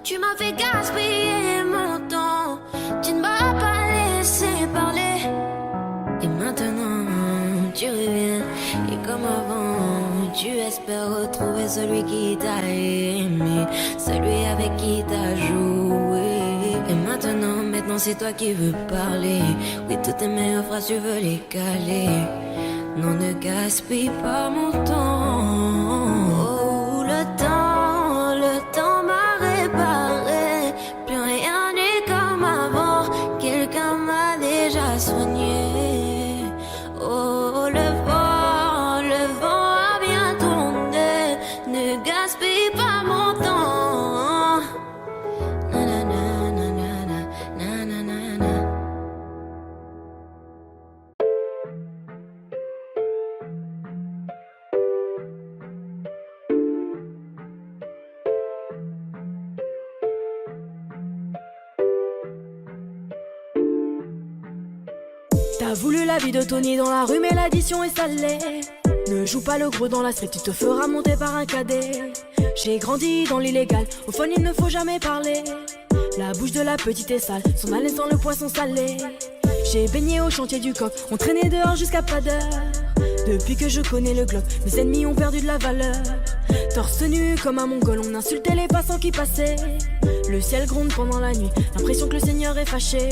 Tu m'as fait gaspiller mon temps. Tu ne m'as pas laissé parler. Et maintenant, tu reviens. Et comme avant, tu espères retrouver celui qui t'a aimé, celui avec qui t'as joué. Et maintenant c'est toi qui veux parler. Oui, toutes tes meilleures phrases, tu veux les caler. Non, ne gaspille pas mon temps. Oh, le temps m'a réparé. Plus rien n'est comme avant. Quelqu'un m'a déjà soigné. Oh, le vent a bien tourné. Ne gaspille pas mon temps. Na na na na na na na na na. T'as voulu la vie de Tony dans la rue, mais l'addition est salée. Ne joue pas le gros dans la street, tu te feras monter par un cadet. J'ai grandi dans l'illégal, au fond il ne faut jamais parler. La bouche de la petite est sale, son haleine sent le poisson salé. J'ai baigné au chantier du coq, on traînait dehors jusqu'à pas d'heure. Depuis que je connais le Glock, mes ennemis ont perdu de la valeur. Torse nu comme un mongol, on insultait les passants qui passaient. Le ciel gronde pendant la nuit, l'impression que le Seigneur est fâché.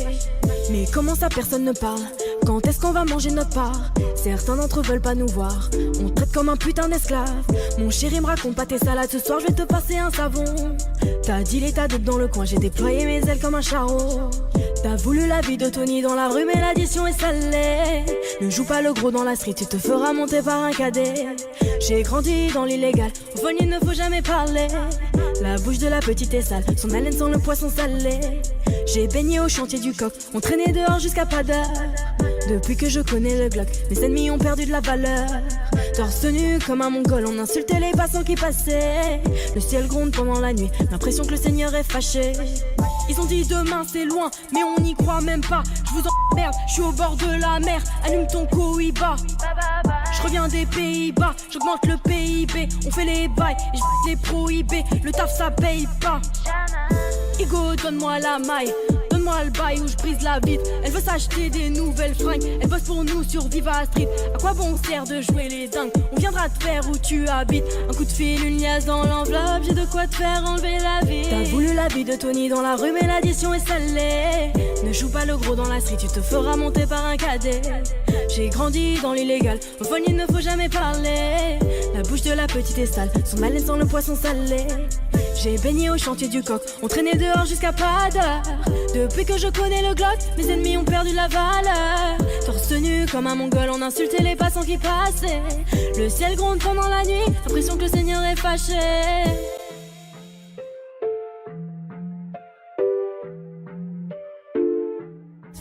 Mais comment ça personne ne parle? Quand est-ce qu'on va manger notre part? Certains d'entre eux veulent pas nous voir, on traite comme un putain d'esclave. Mon chéri me raconte pas tes salades, ce soir je vais te passer un savon. T'as dit l'état dope dans le coin, j'ai déployé mes ailes comme un charreau. T'as voulu la vie de Tony dans la rue, mais l'addition est salée. Ne joue pas le gros dans la street, tu te feras monter par un cadet. J'ai grandi dans l'illégal, au fond il ne faut jamais parler. La bouche de la petite est sale, son haleine sent le poisson salé. J'ai baigné au chantier du coq, on traînait dehors jusqu'à pas d'heure. Depuis que je connais le Glock, mes ennemis ont perdu de la valeur. Torse nu comme un mongol, on insultait les passants qui passaient. Le ciel gronde pendant la nuit, l'impression que le Seigneur est fâché. Ils ont dit demain c'est loin, mais on n'y croit même pas. Je vous emmerde, je suis au bord de la mer, allume ton cohiba. Je reviens des Pays-Bas, j'augmente le PIB. On fait les bails et je les prohibés. Le taf ça paye pas. Igo, donne-moi la maille, donne-moi le bail où je brise la vitre. Elle veut s'acheter des nouvelles fringues, elle bosse pour nous sur Viva Street. À quoi bon sert de jouer les dingues? On viendra te faire où tu habites. Un coup de fil, une liasse dans l'enveloppe, j'ai de quoi te faire enlever la vie. T'as voulu la vie de Tony dans la rue, mais l'addition est salée. Ne joue pas le gros dans la street, tu te feras monter par un cadet. J'ai grandi dans l'illégal, au fond il ne faut jamais parler. La bouche de la petite est sale, son haleine sent le poisson salé. J'ai baigné au chantier du coq, on traînait dehors jusqu'à pas d'heure. Depuis que je connais le Glock, mes ennemis ont perdu la valeur. Torse nu comme un mongol, on insultait les passants qui passaient. Le ciel gronde pendant la nuit, l'impression que le Seigneur est fâché.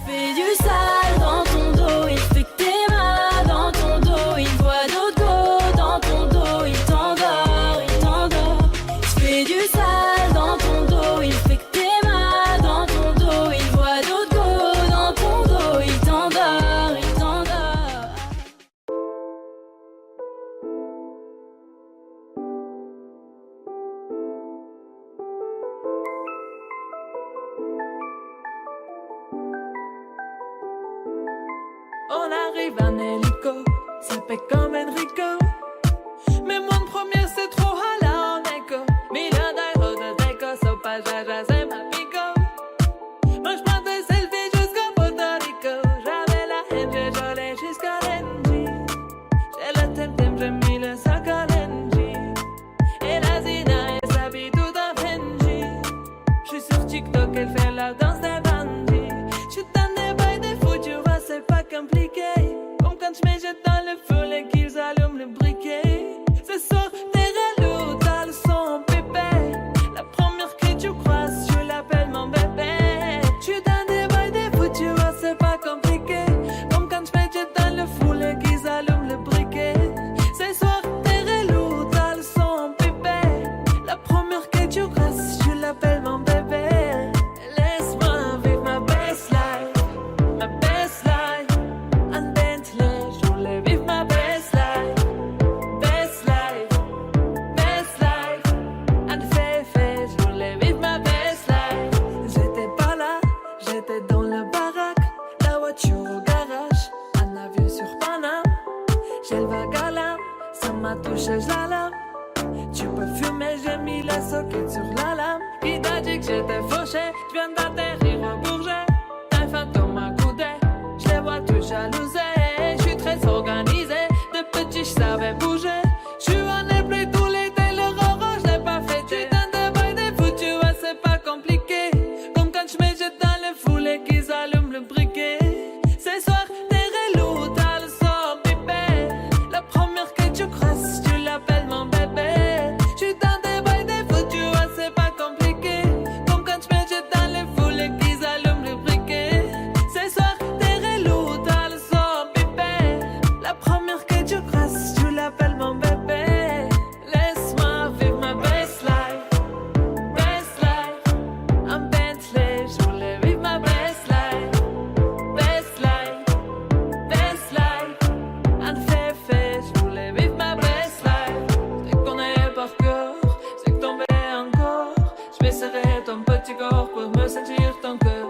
Fais du sale dans ton dos, il fait que t'es mal dans ton dos. Il voit d'autres go dans ton dos, il t'endort, il t'endort. Fais du sale dans ton dos, il fait que t'es mal dans ton dos. Il voit d'autres go dans ton dos, il t'endort, il t'endort. On arrive en hélico, ça fait comme Enrico. Mais moi le premier c'est trop hala en écho. Million d'euros de déco, so pas jaja c'est ma pico. Moi j'prends des selfies jusqu'au Porto Rico. J'avais la haine, j'ai gelé jusqu'à l'NG. J'ai le thème, j'ai mis le sac à l'NG. Et la Zina, elle s'habille tout en Fenji. J'suis sur TikTok, elle fait la danse des bandits. J'suis dans des bails des fous, tu vois c'est pas compliqué. Comme quand j'me jette dans le feu et qu'ils allument le briquet. Ce soir t'es relou, t'as le son en pépé. La première que tu croises, je mis la socket sur la lame. Qui t'a dit que j'étais fauché? Je viens d'atterrir au Bourget. Un fantôme m'a coudé, je les vois tous jalousés. Je suis très organisé, de petit je savais bouger. Je suis en airplay tout l'été, le roro je l'ai pas fêté. Putain de bail des foutus, ouais c'est pas compliqué. Comme quand je me jette dans le foulé qu'ils allument le briquet. Ce soir t'es relou, t'as le son pipé. La première que tu crosses, tu l'appelles mon bébé. Je suis dans des bails des foutus, ouais c'est pas compliqué. Comme quand je me jette dans le foulé qu'ils allument le briquet. Ce soir t'es relou, t'as le son pipé. La première que tu crosses, tu l'appelles mon bébé. Laisse-moi vivre ma best life. Best life, en Bentley, je voulais vivre ma best life. Best life, best life, en Féfé, je voulais vivre ma best life. Je te connais par cœur, je sais que tomber encore. Je vais serrer ton petit corps pour me sentir ton cœur.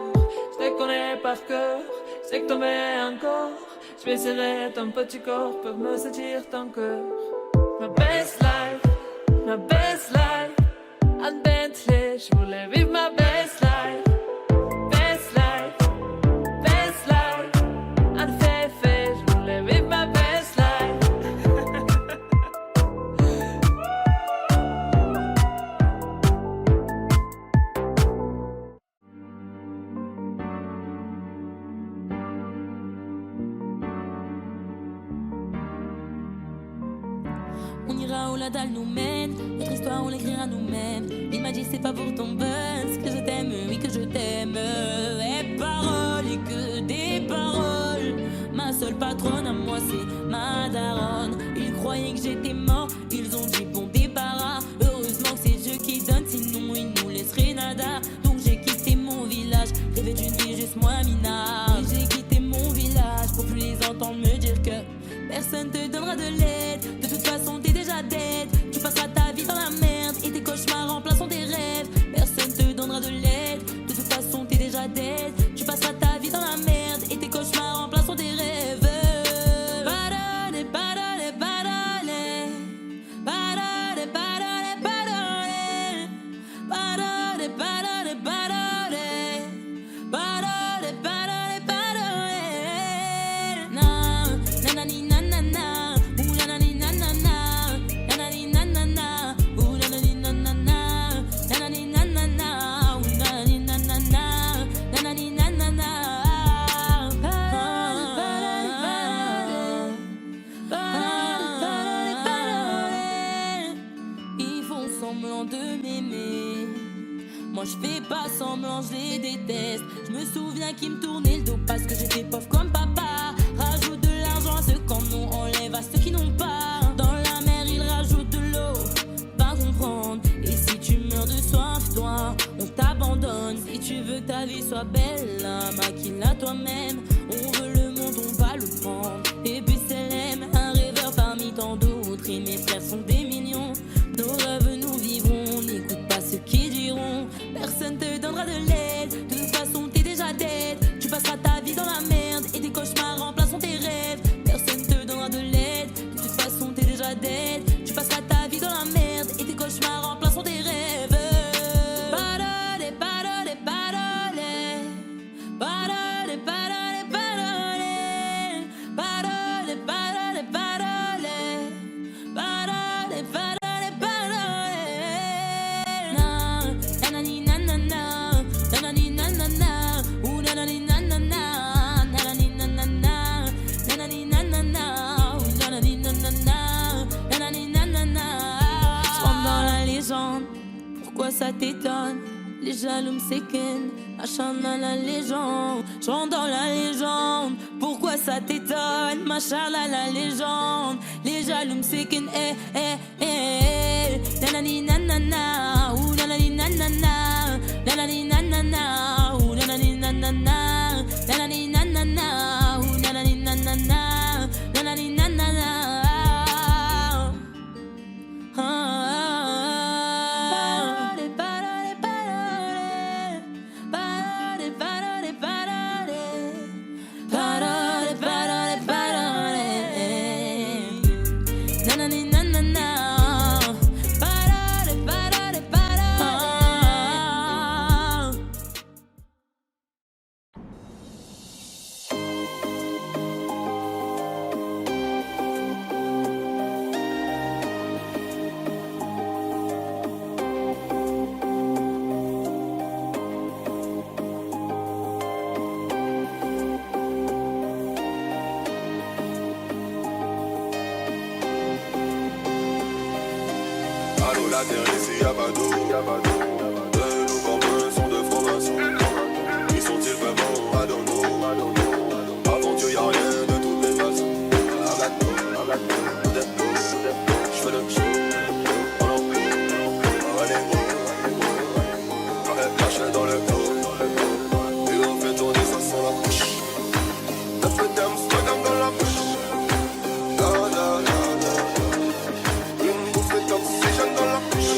Je te connais par cœur, je sais que tomber encore. Je vais serrer ton petit corps pour me sentir ton cœur. Ma best life, en Bentley, je voulais vivre ma best life. Best life, best life, en Féfé, je voulais vivre ma best life. On ira où la dalle nous mène, notre histoire on l'écrira nous-mêmes. Il m'a dit c'est pas pour ton buzz que je t'aime, oui que je t'aime. Et paroles et que des paroles. Ma seule patronne à moi c'est ma daronne. Ils croyaient que j'étais mort, ils ont dit bon débarras. Heureusement que c'est Dieu qui donne, sinon ils nous laisseraient nada. Donc j'ai quitté mon village, rêvé d'une vie juste moins minable. Et j'ai quitté mon village pour plus les entendre me dire que personne te donnera de l'aide. De toute façon t'es déjà dead. Tu passeras ta vie dans la merde et tes cauchemars remplaceront tes rêves. Personne te donnera de l'aide. De toute façon t'es déjà dead. Tu passeras ta vie dans la merde et tes cauchemars remplaceront tes rêves. Parole, parole, parole. Parole, parole, parole. Parole, parole, parole. Parole, parole, parole. Na, nanani, nanana. Ooh, nanani, nanana. Nanani, nanana. Ooh, nanani, nanana. Nanani, nanana. Ooh, nanani, nanana. Nanani, nanana. Parole, parole, parole. Ils font semblant de m'aimer. Moi je fais pas semblant, je les déteste. Je me souviens qu'ils me tournaient le dos parce que j'étais pauvre comme papa. Rajoute de l'argent à ceux qui en ont, enlève à ceux qui n'ont pas. Dans la mer ils rajoutent de l'eau, pas comprendre. Et si tu meurs de soif, toi, on t'abandonne. Si tu veux que ta vie soit belle, maquille-la toi-même. On veut le monde, on va le prendre. Et puis c'est l'aime, un rêveur parmi tant d'autres. Et mes frères sont des millions. Nos rêves nous vivrons, n'écoute pas ceux qui diront. Personne te donnera de l'aide. De toute façon t'es déjà dead. Tu passeras ta vie dans la merde et tes cauchemars remplaceront tes rêves. Personne te donnera de l'aide. De toute façon t'es déjà dead. Tu passeras ta vie dans la merde et tes cauchemars remplaceront tes rêves. Parole, parole, parole. Parole, parole, parole. Parole, parole, parole. Parole, parole, parole. Na, nanani, nanana. Nanani, nanana. Ooh, nanani, nanana. Nanani, nanana. Nanani, nanana. Ooh, nanani, nanana. Nanani, nanana. Je rentre dans la légende. Pourquoi ça t'étonne? Les jaloux me séquennent, machin dans la légende. Je rentre dans la légende. Pourquoi ça t'étonne? Machin dans la légende. Les jaloux me séquennent, nanani nanana, ou nanani nanana, nanani nanana, ou nanani nanana, nanani nanana, ou nanani nanana, nanani nanana. Parole, parole, la terre ici y'a pas d'eau. De nos copains sont de francs-maçons. Ils sont-ils vraiment à nos dos? Avant Dieu y'a rien de toutes les façons. J'fais le show. Caché dans le dos. Et on fait tourner ça sans la bouche. La fête d'Amsterdam dans la bouche. Une bouffée d'oxygène dans la bouche.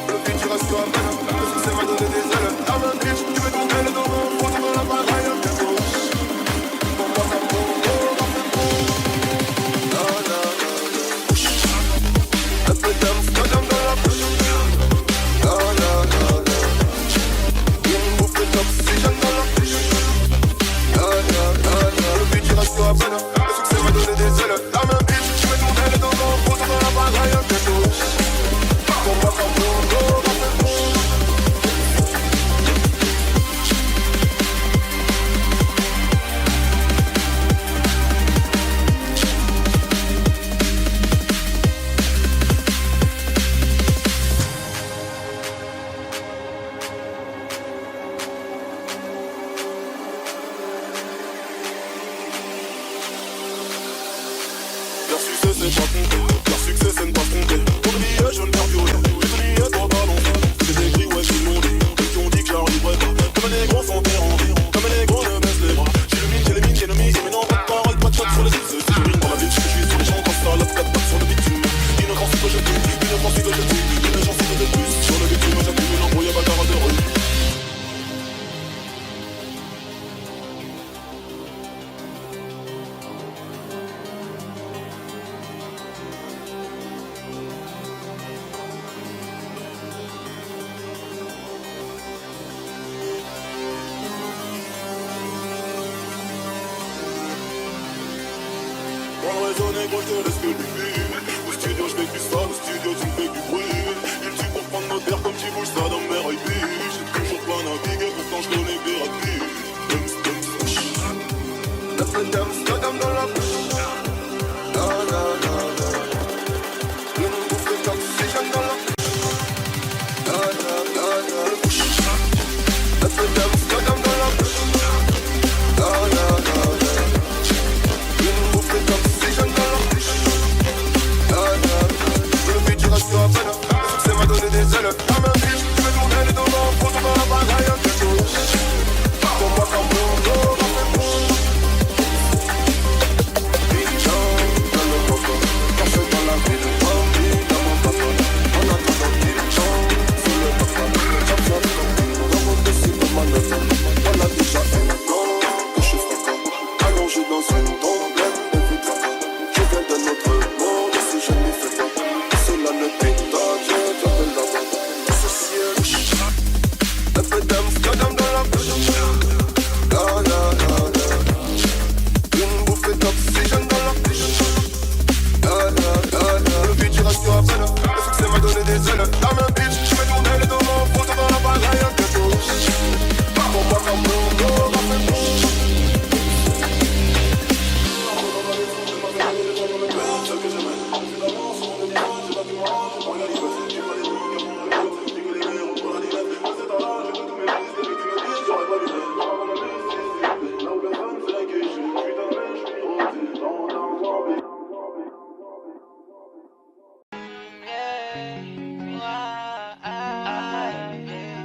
Le beat il reste comme un homme. Le succès m'a donné des ailes. La main bitch, tu veux tomber le dos. Faut tomber la bataille. Pour moi ça la fête d'Amsterdam dans la bouche. Une bouffée d'oxygène dans la bouche. Le but il reste à peine. Le succès m'a donné des ailes. La main bitch, tu veux tourner le dos. Faut tomber la bataille. Pour moi ça leur succès c'est ne pas se tromper. Pour le billet je ne perds violer. Les billets toi balancer. J'ai écrit ouais qu'ils m'ont dit. Ceux qui ont dit que j'arriverai pas. Comme les gros sont terrandis. Comme les gros ne baissent les bras. J'ai les mines, j'ai le mise. Mais non pas de parole, pas de shot sur les îles. C'est une dans la ville, je suis sur les champs. Quand ça la quatre pattes sur le bitume. Innocence que je tue, innocence que je tue. Une chance de plus. Sur le bitume j'appuie l'embrouille bagarre de rue. Gros, je te laisse que du film. Au studio, je fais plus ça, au studio, tu me fais du bruit. Il tue pour prendre nos terres comme tu bouges ça dans mes RIP. J'ai toujours pas navigué, pourtant je connais des rapides. La fête d'Amsterdam dans la bouche. Une bouffée d'oxygène dans la bouche. La fête d'Amsterdam dans la bouche. Une bouffée d'oxygène dans la bouche. Le beat il reste à peine. Le succès m'a donné des ailes. La main bitch, tu veux tourner les dos. Faut tomber la bataille. Pour moi ça monte.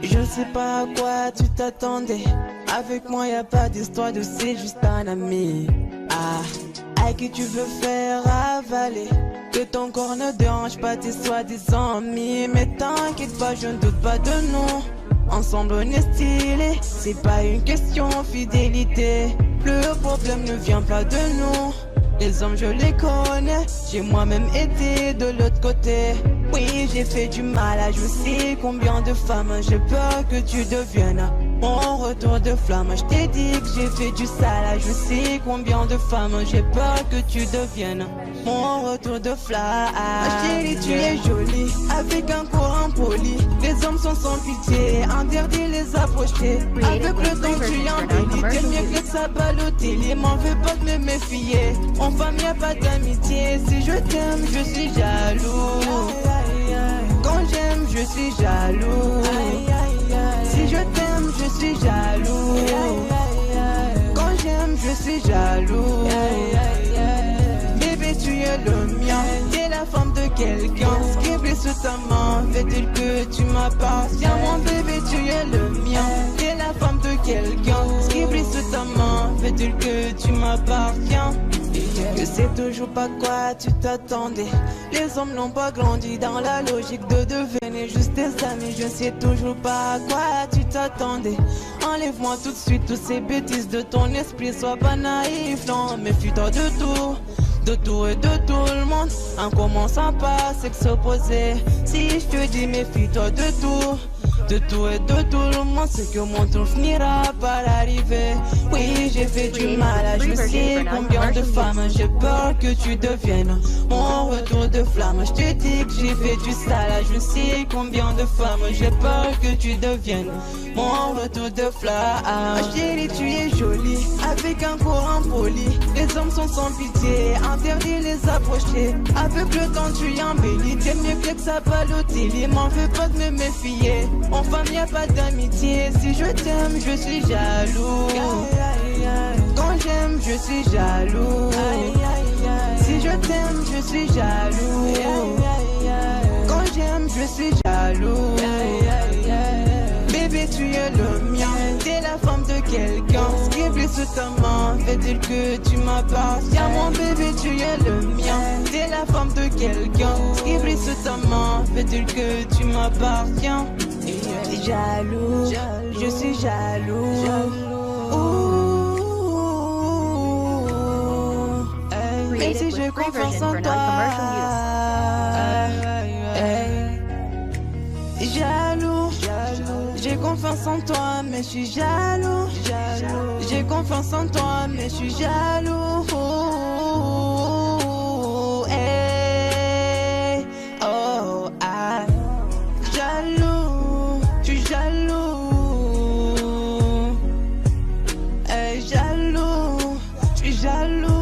Je sais pas à quoi tu t'attendais. Avec moi y a pas d'histoire de c'est juste un ami. À qui tu veux faire avaler. Que ton corps ne dérange pas tes soi-disant amis. Mais t'inquiète pas, je ne doute pas de nous. Ensemble on est stylé. C'est pas une question fidélité. Le problème ne vient pas de nous. Les hommes je les connais. J'ai moi-même été de l'autre côté. Oui j'ai fait du mal à je sais combien de femmes. J'ai peur que tu deviennes mon retour de flamme. Je t'ai dit que j'ai fait du sale. Je sais combien de femmes. J'ai peur que tu deviennes mon retour de flamme. Chérie tu es jolie avec un corps impoli. Les hommes sont sans pitié. Interdit les approcher. Avec le temps tu embellis, t'es mieux que ça balloter. Les m'en veux pas de me méfier. En femme y'a pas d'amitié. Si je t'aime, je suis jaloux. Quand j'aime, je suis jaloux. Si je t'aime, je suis jaloux. Quand j'aime, je suis jaloux. Bébé, tu es le mien. T'es la femme de quelqu'un. Ce qui blesse ta main, fait-il que tu m'appartiens? Mon bébé, tu es le mien. T'es la femme de quelqu'un. Ce qui blesse ta main, fait-il que tu m'appartiens? Je sais toujours pas quoi tu t'attendais. Les hommes n'ont pas grandi dans la logique de devenir juste tes amis. Je sais toujours pas à quoi tu t'attendais. Enlève-moi tout de suite toutes ces bêtises de ton esprit. Sois pas naïf, non, méfie-toi de tout. De tout et de tout le monde. En commençant par sexe opposé. Si je te dis méfie-toi de tout. De tout et de tout le monde, c'est que mon tour finira par arriver. Oui, j'ai fait du mal à je sais combien de femmes. J'ai peur que tu deviennes mon retour de flamme. Je te dis que j'ai fait du sale à je sais combien de femmes. J'ai peur que tu deviennes mon retour de flamme. Chérie, tu es jolie, avec un courant poli. Les hommes sont sans pitié, interdit les approcher. Avec le temps tu embellis, t'es mieux que ça balloter. Il m'en veut pas de me méfier. En femme y'a pas d'amitié. Si je t'aime, je suis jaloux. Quand j'aime, je suis jaloux. Si je t'aime, je suis jaloux. Quand j'aime, je suis jaloux. Bébé, tu es le mien. T'es la femme de quelqu'un. Ce qui blesse ta main, fait-il que tu m'appartiens? Mon bébé, tu es le mien. T'es la femme de quelqu'un. Ce qui blesse ta main, fait-il que tu m'appartiens? Jaloux, je suis jaloux. Même si j'ai confiance en toi. Jaloux, j'ai confiance en toi, mais je suis jaloux. J'ai confiance en toi, mais je suis jaloux. Hey, oh, ah, jaloux, je suis jaloux. Hey, jaloux, je suis jaloux.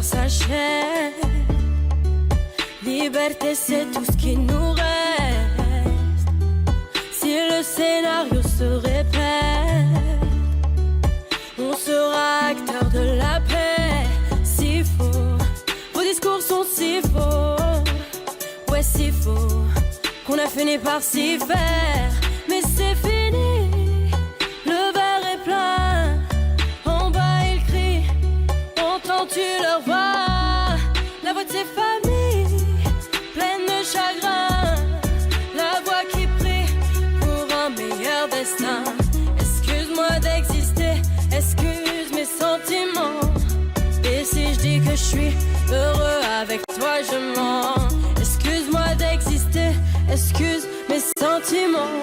S'achève. Liberté, c'est tout ce qui nous reste. Si le scénario se répète, on sera acteur de la paix. Si faux, vos discours sont si faux. Ouais, si faux, qu'on a fini par s'y faire. Mais c'est fini, le verre est plein. En bas ils crient, entends-tu leur voix? La voix de ces familles, pleine de chagrin. La voix qui prie pour un meilleur destin. Excuse-moi d'exister, excuse mes sentiments. Et si je dis que je suis heureux avec toi, je mens. Excuse-moi d'exister, excuse mes sentiments.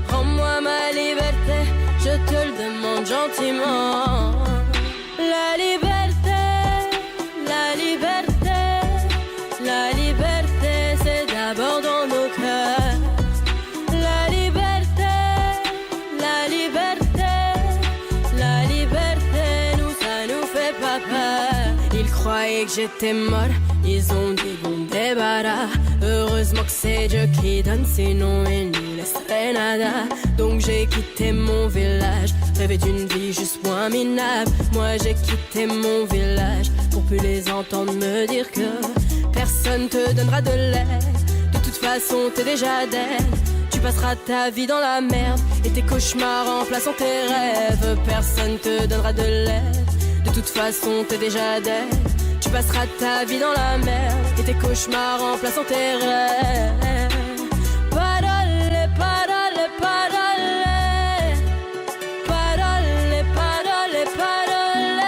Rends-moi ma liberté, je te le demande gentiment. La liberté, la liberté, la liberté, c'est d'abord dans nos cœurs. La liberté, la liberté, la liberté, nous ça nous fait pas peur. Ils croyaient que j'étais mort, ils ont dit bon débarras. Heureusement que c'est Dieu qui donne, sinon il nous laisserait nada. Donc j'ai quitté mon village, rêvé d'une vie juste moins minable. Moi j'ai quitté mon village pour plus les entendre me dire que personne te donnera de l'aide. De toute façon t'es déjà dead. Tu passeras ta vie dans la merde et tes cauchemars remplaçant tes rêves. Personne te donnera de l'aide. De toute façon t'es déjà dead. Tu passeras ta vie dans la merde et tes cauchemars remplaçant tes rêves. Parole, parole, parole. Parole, parole, parole.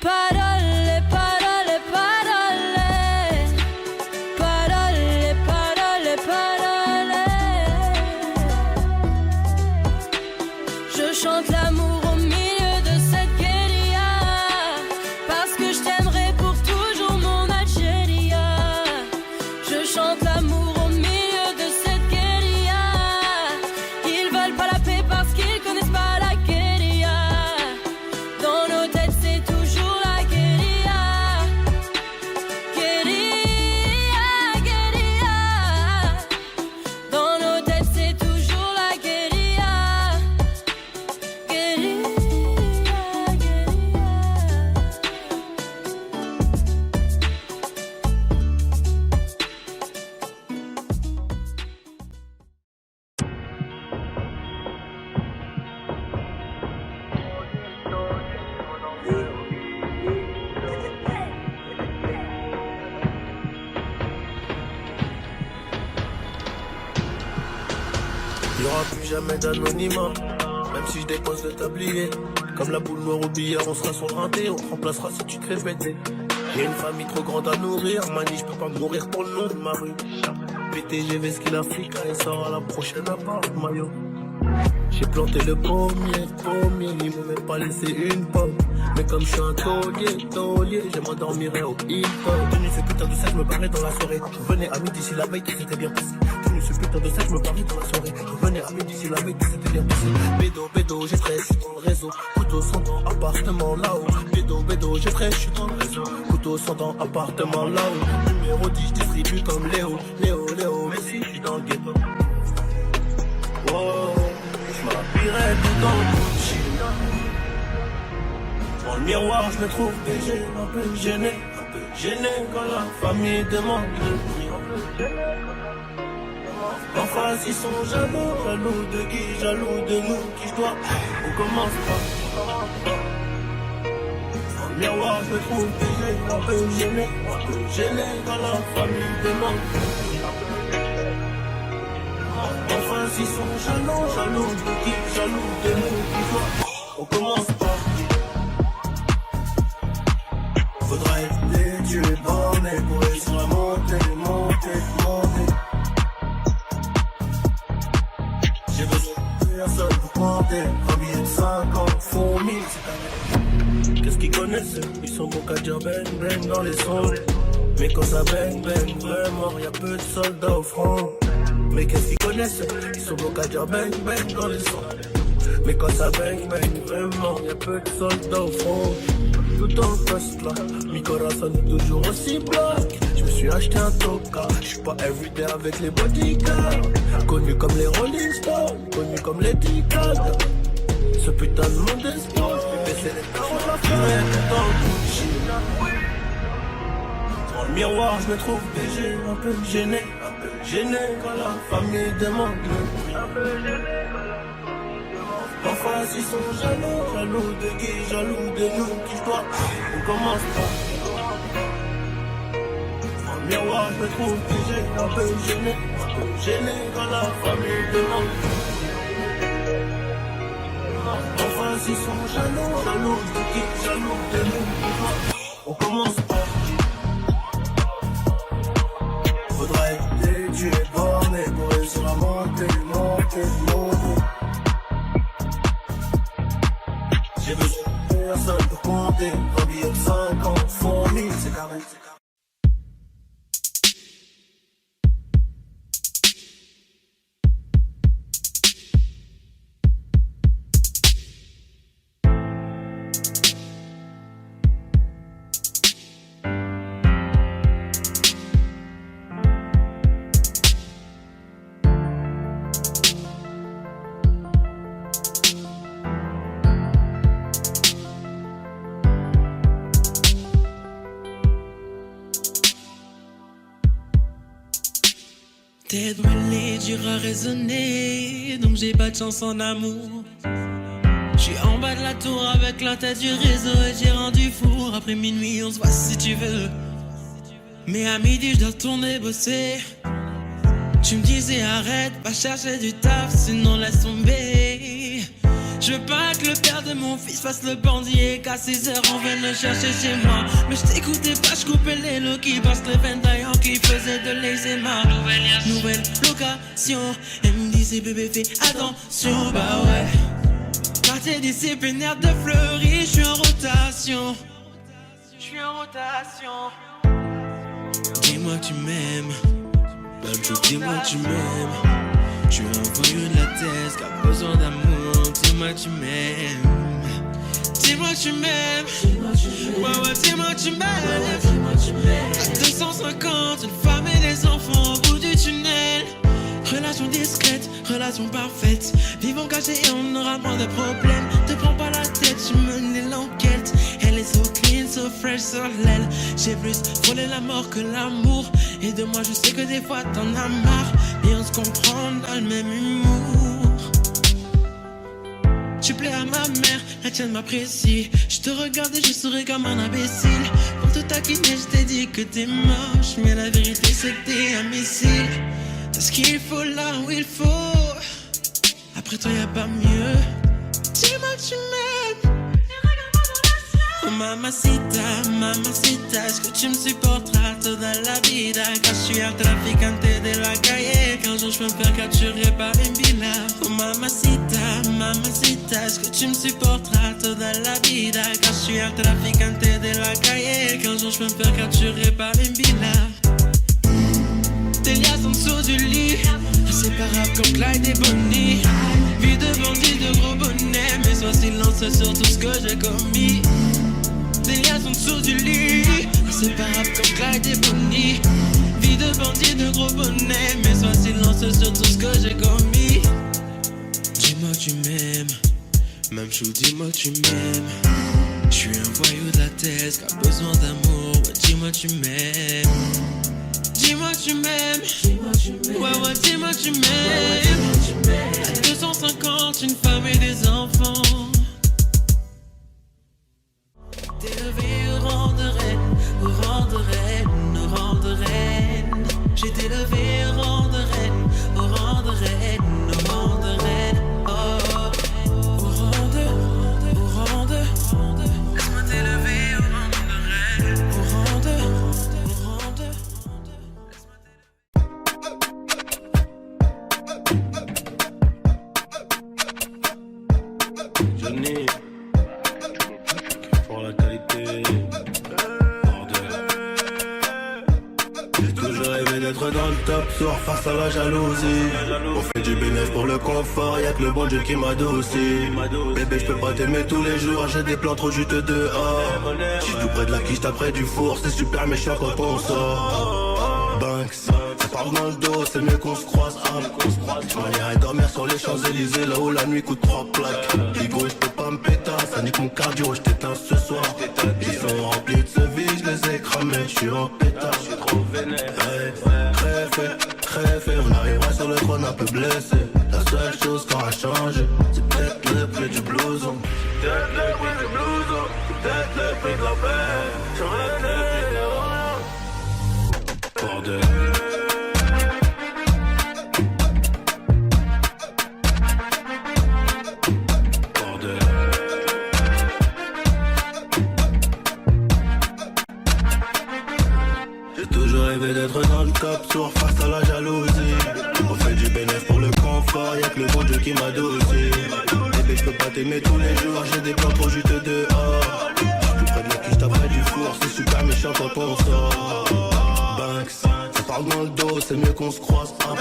Parole, parole, parole. Parole, parole, parole. Y'aura plus jamais d'anonymat, même si je dépose le tablier. Comme la boule noire au billard, on sera sur le rinté, on te remplacera si tu te fais péter. J'ai une famille trop grande à nourrir, mani, je peux pas mourir pour le nom de ma rue. PTGV, ce qu'il a flic, il sort à la prochaine à part maillot. J'ai planté le pommier, ils m'ont même pas laissé une pomme. Mais comme je suis un taulier, je m'endormirai au hip-hop. Tenu ce putain de sac, je me barrais dans la soirée. Je revenais à midi si la veille, tout s'était bien passé. Tenu ce putain de sac, je me barrais dans la soirée. Je revenais à midi si la veille, tout s'était bien passé. Bédo, j'ai fraîche, je suis dans le réseau. Couteau sans dents, appartement là-haut. Bédo, j'ai fraîche, je suis dans le réseau. Couteau sans dents, appartement là-haut. Numéro 10, je distribue comme Léo, mais si, je suis dans le ghetto. Wow. J'm'habillerai tout dans le Gucci. Dans le miroir, je me trouve BG, un peu gêné quand la famille demande le prix. En face, ils sont jaloux de qui, jaloux de nous, qui je dois. On commence pas. Dans le miroir, je me trouve BG, un peu gêné quand la famille demande le prix. Enfin, ils sont jaloux de qui, jaloux de nous, qui doit. On commence pas. Faudra être tu es borné pour réussir à monter. J'ai besoin de personne pour compter. Un billet de 50 font 1000. Qu'est-ce qu'ils connaissent? Ils sont bons qu'à dire bang dans les sons. Mais quand ça bang vraiment, y'a peu de soldats au front. Mais qu'est-ce qu'ils connaissent? Ils sont bons qu'à dire bang dans les sons. Mais quand ça bang vraiment, y'a peu de soldats au front. Tout dans le poste là, mi corazon est toujours aussi black. Je me suis acheté un toka, je suis pas everyday avec les bodyguards. Connu comme les Rolling Stones, connu comme les Ticals. Ce putain de monde d'espoir, mais c'est les parents de la fête. Dans le Gucci, dans le miroir je me trouve BG, un peu gêné quand la famille demande le prix. En face ils sont jaloux de qui, jaloux de nous, qui je dois. On commence pas. Dans le miroir je me trouve BG, un peu gêné quand la famille demande. En face ils sont jaloux de qui, jaloux de nous, qui je dois. On commence pas. Faudra être tu es borné pour réussir à monter. J'ai besoin de personne pour compter. Un billet de 50 font 1000, c'est carré. Tête brûlée, dur à raisonner, donc j'ai pas de chance en amour. J'suis en bas de la tour avec la tête du réseau et j'ai rendu fou. Après minuit, on se voit si tu veux. Mais à midi, j'dois retourner bosser. Tu me disais arrête, va chercher du taf, sinon laisse tomber. Je veux pas que le père de mon fils fasse le bandit et qu'à 6 heures on vienne le chercher chez moi. Mais je t'écoutais pas, je coupais les lots qui passent les veines d'ailleurs qui faisaient de l'eczéma. Nouvelle location, elle me disait bébé fais attention, bah ouais. Quartier disciplinaire de Fleury, je suis en rotation. Dis-moi que tu m'aimes, Babjo, dis-moi que tu m'aimes. Je suis un voyou de la tête qui a besoin d'amour. Dis-moi que tu m'aimes. Dis-moi que tu m'aimes. Ouais, dis-moi que tu m'aimes. À 250, une femme et des enfants au bout du tunnel. Relation discrète, relation parfaite. Vivons cachés et on aura moins de problèmes. Te prends pas la tête, je menais l'enquête. Elle est so clean, so fresh sur l'aile. J'ai plus frôlé la mort que l'amour. Et de moi je sais que des fois t'en as marre. Et on se comprend dans le même humour. Tu plais à ma mère, la tienne m'apprécie. Je te regarde et je souris comme un imbécile. Pour te taquiner je t'ai dit que t'es moche. Mais la vérité c'est que t'es imbécile. T'as ce qu'il faut là où il faut. Après toi y'a pas mieux. Dis-moi que tu m'aimes. Oh mamacita, mamacita, est-ce que tu me supporteras toda la vida? Car je suis un traficante de la calle. Qu'un jour je peux me faire capturer par une villa. Oh mamacita, mamacita, est-ce que tu me supporteras toda la vida? Car je suis un traficante de la calle. Qu'un jour je peux me faire capturer par une villa. Tes liasses en dessous du lit, inséparables comme Clyde et Bonnie. Vie de bandit, de gros bonnet, mais sois silencieux sur tout ce que j'ai commis. Des liasses en dessous du lit, inséparables comme Clyde et Bonnie. Vie de bandit, de gros bonnet, mais sois silencieux sur tout ce que j'ai commis. Dis-moi que tu m'aimes, même chou, dis-moi que tu m'aimes. J'suis un voyou de la tête qui a besoin d'amour, ouais dis-moi que tu m'aimes. Dis-moi que tu m'aimes, ouais ouais dis-moi que tu m'aimes. À 250, une femme et des enfants. T'es levé au rang de reine, au rang de reine, au rang de reine. J'ai été levé au rang de reine, au rang de reine, au rang de reine. Oh, au rang de, laisse-moi t'élever au rang de reine, au rang de, Johnny, pour la qualité, bordel. J'ai toujours rêvé d'être dans le top, soir face à la jalousie. On fait du bénéfice pour le confort, y'a que le bon Dieu qui m'adoucit. Bébé, je peux pas t'aimer tous les jours, j'ai des plans trop juteux dehors. J'suis tout près de la quiche, t'as près du four, c'est super méchant quand on sort. Banks, ça parle dans le dos, c'est mieux qu'on se croise. On irait dormir sur les Champs-Élysées, là où la nuit coûte 3 plaques. Higo, je peux pas me péter, ça nique mon cardio, je t'éteins ce soir. Ils sont remplis de ce vie, je les ai cramés, je suis en pétard. Crève, on arrivera sur le trône un peu blessé. La seule chose qui aura changé, c'est peut-être le prix du blouson. Peut-être le prix du blouson, peut-être le prix de la paix. J'aurais été bordel. D'être dans le top, soir face à la jalousie. On fait du bénéfice pour le confort, y'a que le bon Dieu qui m'adoucit. Bébé, je peux pas t'aimer tous les jours, j'ai des plans trop juteux dehors. Tout près de la quiche, t'as près du four, c'est super méchant quand on sort. Banks, ça parle dans le dos, c'est mieux qu'on se croise. On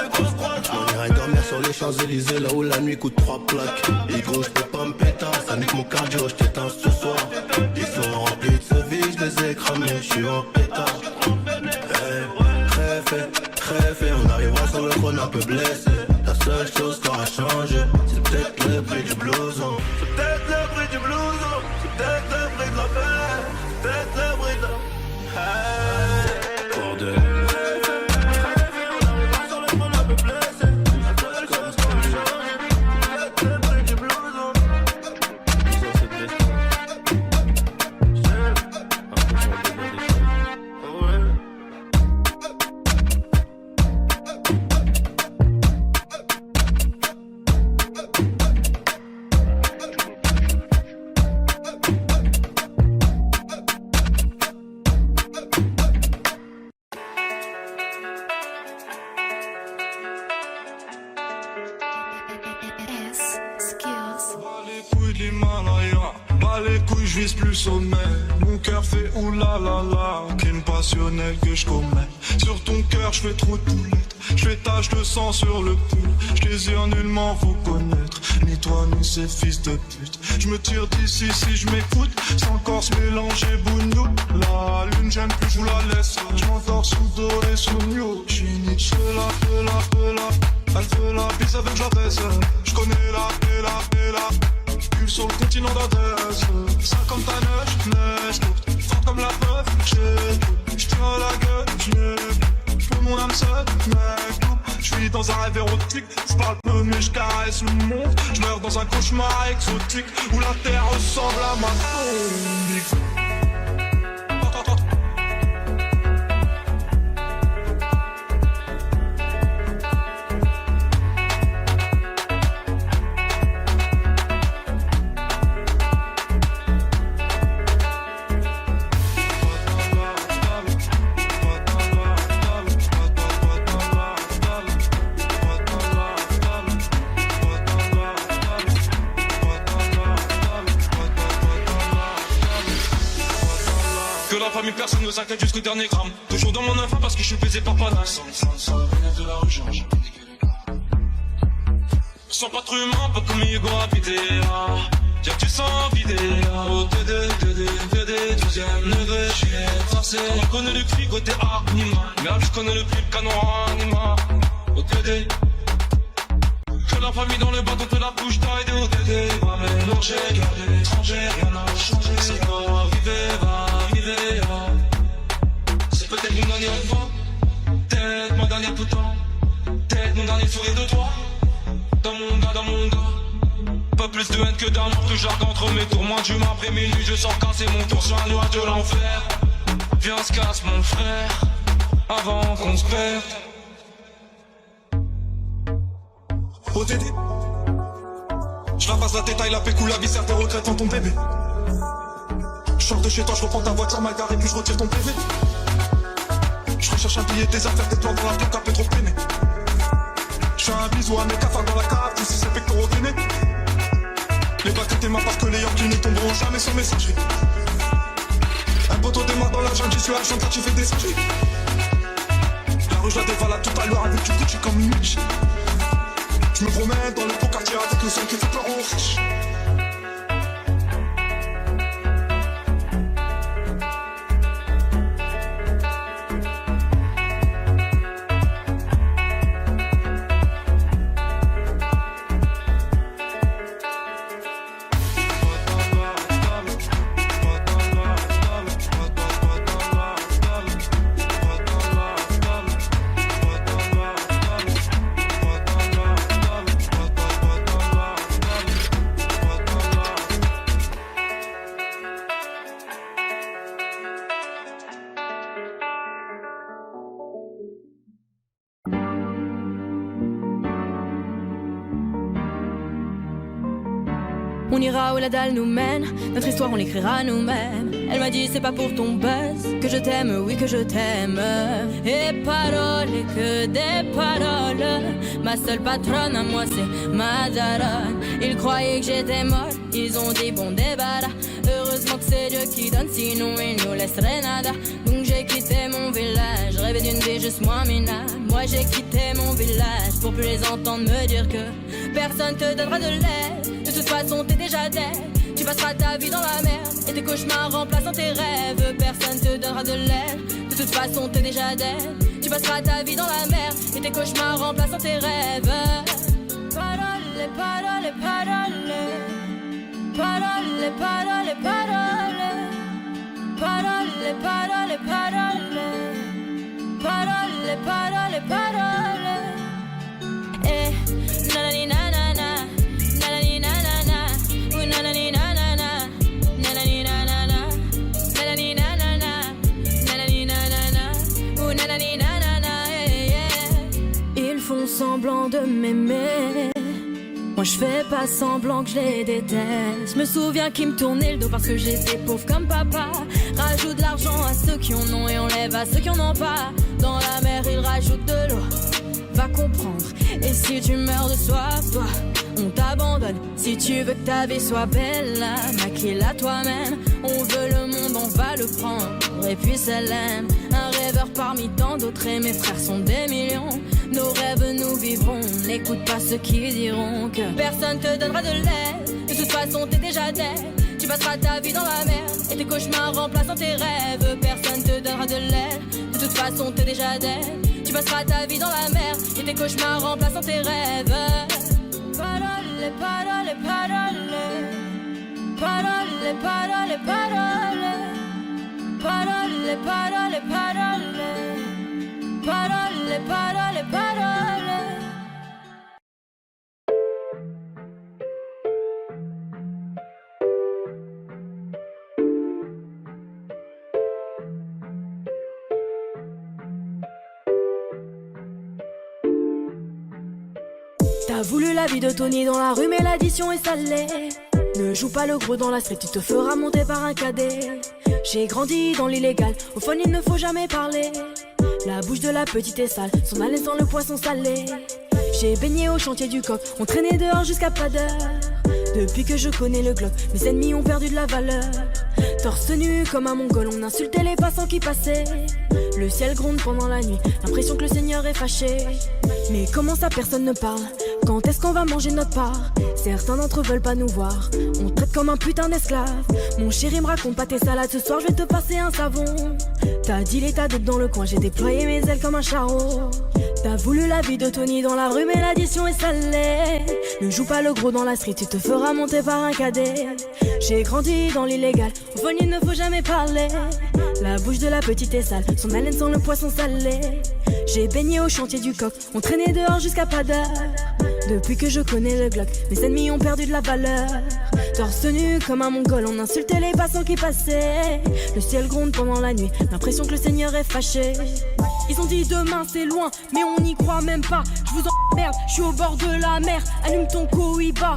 irait dormir sur les Champs-Élysées, là où la nuit coûte 3 plaques. Higo, je peux pas me péter, ça nique mon cardio, je t'éteins ce soir. Ils sont remplis de ce vie, je les ai cramés, je suis en pétard. Crève, on arrivera sur le trône un peu blessé. La seule chose qui aura changé, c'est peut-être le prix du blouson. C'est peut-être le prix du blouson, c'est peut-être le prix de la paix, c'est peut-être le prix de la... Bordel. On arrivera sur le trône un peu blessé. La seule chose qui aura changé, c'est peut-être le prix du blouson. Ça c'est destin. Je vise plus sommet, mon cœur fait oulala, crime passionnel que je commets. Sur ton cœur je fais trop de poulettes, je fais tache de sang sur le pull. Je désire nullement vous connaître, ni toi ni ces fils de pute. Je me tire d'ici si je m'écoute, sans encore se mélanger bougnou. La lune j'aime plus, je vous la laisse, je m'endors sous dos et sous new. J'suis Nietzsche, feu la, elle fait la bise avec la baisse. Je connais la. Sur le continent d'Adès, 59, neige courte, forte comme la preuve, je tiens la gueule, je fais mon âme seule, mec, je vis dans un rêve érotique, je parle peu mais je caresse le monde, je meurs dans un cauchemar exotique, où la terre ressemble à ma tombe. famille, personne ne s'inquiète jusqu'au dernier gramme. Toujours dans mon enfant parce que je suis baisé par Panas. Sans de la rue, j'ai niqué les gars. Sans pas trop humain, pas comme Hugo habité. Dire que tu sens vidé. Oh, TD, 12ème degré, j'y ai tracé. On connaît le cri côté Arnima. Merde, je connais le prix de canon Anima. Oh, TD. Que la famille dans le bâton, te la couche d'aide. Oh, TD. Va mélanger, garder l'étranger, rien n'a changé. C'est va arriver. C'est peut-être mon dernière fois. Peut-être ma dernière tout le temps. Peut-être mon dernier sourire de toi. Dans mon gars. Pas plus de haine que d'amour, que j'argue entre mes tours. Moins d'humain après minuit, je sors casser mon tour sur un nuage de l'enfer. Viens, se casse mon frère, avant qu'on se perde. Oh Dédé, je la passe la détail, la pécou, la viscère, tes regrets dans ton bébé. Je sors de chez toi, je reprends ta voiture, ma gare et puis je retire ton PV. Je recherche un billet, des affaires, des plans dans la tête, t'as fait trop peiner. Je fais un bisou à mes cafards dans la cave, tous ces pectoraux gainés. Les bacs étaient mains parce que les Yankees ne tomberont jamais sur messagerie. Un poteau démarre dans la jungle, j'y suis argent, tu fais des singeries. La rue je la dévalade tout à l'heure avec du Gucci comme une miche. Je me promène dans le beau quartier avec le son qui fait peur aux riches. On ira où la dalle nous mène, notre histoire on l'écrira nous-mêmes. Elle m'a dit c'est pas pour ton buzz que je t'aime, oui que je t'aime. Et paroles, et que des paroles. Ma seule patronne à moi c'est ma daronne. Ils croyaient que j'étais morte, ils ont dit bon débarras. Heureusement que c'est Dieu qui donne, sinon il nous laisserait nada. Donc j'ai quitté mon village, rêvé d'une vie juste moins minable. Moi j'ai quitté mon village pour plus les entendre me dire que personne te donnera de l'aide. De toute façon t'es déjà dead. Tu passeras ta vie dans la merde et tes cauchemars remplaçant tes rêves. Personne te donnera de l'aide. De toute façon t'es déjà dead. Tu passeras ta vie dans la merde et tes cauchemars remplaçant tes rêves. Parole, parole, parole. Parole, parole, parole. Parole, parole, parole. Parole, parole, parole. Eh, nanani nanana. Nanani nanana. Ooh, nanani nanana. Nanani nanana. Nanani nanana. Nanani nanana. Ooh, nanani nanana. Ils font semblant de m'aimer. Moi je fais pas semblant que je les déteste. Je me souviens qu'ils me tournaient le dos parce que j'étais pauvre comme papa. Rajoute de l'argent à ceux qui en ont et enlève à ceux qui en ont pas. Dans la mer ils rajoutent de l'eau, va comprendre. Et si tu meurs de soif, toi, on t'abandonne. Si tu veux que ta vie soit belle, maquille-la toi-même. On veut le monde, on va le prendre. Et puis ça l'aime. Un rêveur parmi tant d'autres et mes frères sont des millions. Nos rêves nous vivrons, n'écoute pas ceux qui diront que personne te donnera de l'aide. De toute façon t'es déjà dead. Tu passeras ta vie dans la merde et tes cauchemars remplaçant tes rêves. Personne te donnera de l'aide. De toute façon t'es déjà dead. Tu passeras ta vie dans la merde et tes cauchemars remplaçant tes rêves. Parole, parole, parole. Parole, parole, parole. Parole, parole, parole. Parole, parole, parole. T'as voulu la vie de Tony dans la rue mais l'addition est salée. Ne joue pas le gros dans la street, tu te feras monter par un cadet. J'ai grandi dans l'illégal, au fond il ne faut jamais parler. La bouche de la petite est sale, son haleine sent le poisson salé. J'ai baigné au chantier du coq, on traînait dehors jusqu'à pas d'heure. Depuis que je connais le globe, mes ennemis ont perdu de la valeur. Torse nu comme un mongol, on insultait les passants qui passaient. Le ciel gronde pendant la nuit, l'impression que le Seigneur est fâché. Mais comment ça personne ne parle? Quand est-ce qu'on va manger notre part? Certains d'entre eux veulent pas nous voir, on te traite comme un putain d'esclave. Mon chéri me raconte pas tes salades, ce soir je vais te passer un savon. T'as dit l'état d'être dans le coin, j'ai déployé mes ailes comme un charreau. T'as voulu la vie de Tony dans la rue mais l'addition est salée. Ne joue pas le gros dans la street, tu te feras monter par un cadet. J'ai grandi dans l'illégal, au fond il ne faut jamais parler. La bouche de la petite est sale, son haleine sent le poisson salé. J'ai baigné au chantier du coq, on traînait dehors jusqu'à pas d'heure. Depuis que je connais le Glock, mes ennemis ont perdu de la valeur. Torse nu comme un mongol, on insultait les passants qui passaient. Le ciel gronde pendant la nuit, l'impression que le Seigneur est fâché. Ils ont dit demain c'est loin, mais on n'y croit même pas. Je vous emmerde, je suis au bord de la mer. Allume ton Cohiba.